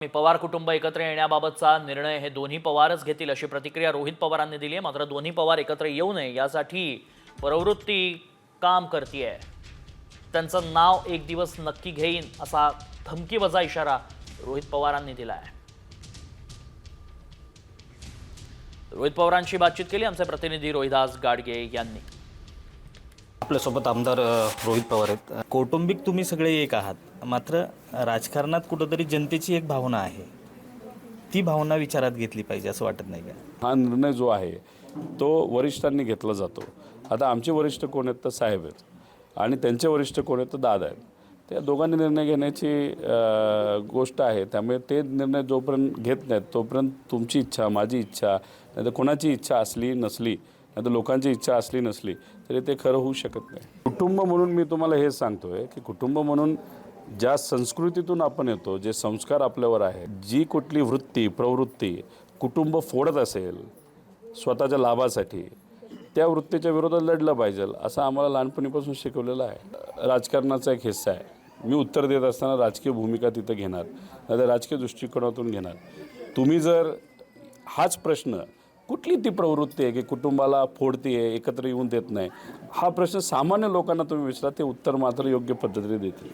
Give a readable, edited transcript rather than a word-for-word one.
मी पवार कुटुंब एकत्र येण्याबाबतचा निर्णय हे दोन्ही पवारच घेतील अशी प्रतिक्रिया रोहित पवारांनी दिली आहे। मात्र दोन्ही पवार एकत्र येऊ नये यासाठी प्रवृत्ती काम करतीये। त्यांचं नाव एक दिवस नक्की घेईन असा धमकीवजा इशारा रोहित पवारांनी दिला आहे। रोहित पवारांशी बातचीत केली आमचे प्रतिनिधी रोहिदास गाडगे यांनी। आपल्यासोबत आमदार रोहित पवार आहेत। कौटुंबिक तुम्ही सगळे एक आहात, मात्र राजकारणात कुठेतरी जनतेची एक भावना आहे, ती भावना विचारात घेतली पाहिजे असं वाटत नाही का? हा निर्णय जो आहे तो वरिष्ठांनी घेतला जातो। आता आमचे वरिष्ठ कोण आहेत तर साहेब आहेत आणि त्यांचे वरिष्ठ कोण आहेत तर दादा आहेत। त्या दोघांनी निर्णय घेण्याची गोष्ट आहे। त्यामुळे ते निर्णय जोपर्यंत घेत नाहीत तोपर्यंत तुमची इच्छा, माझी इच्छा, नाही तर कोणाची इच्छा असली नसली, नाही तर लोकांची इच्छा असली नसली तरी ते खरं होऊ शकत नाही। कुटुंब म्हणून मी तुम्हाला हे सांगतोय की कुटुंब म्हणून ज्या संस्कृतीतून आपण येतो, जे संस्कार आपल्यावर आहेत, जी कुठली वृत्ती प्रवृत्ती कुटुंब फोडत असेल स्वतःच्या लाभासाठी, त्या वृत्तीच्या विरोधात लढलं पाहिजे असं आम्हाला लहानपणीपासून शिकवलेलं आहे। राजकारणाचा एक हिस्सा आहे। मी उत्तर देत असताना राजकीय भूमिका तिथं घेणार, नाहीतर राजकीय दृष्टिकोनातून घेणार। तुम्ही जर हाच प्रश्न कुठली ती प्रवृत्ती आहे की कुटुंबाला फोडती आहे, एकत्र येऊन देत नाही, हा प्रश्न सामान्य लोकांना तुम्ही विचारा, ते उत्तर मात्र योग्य पद्धतीने देतील।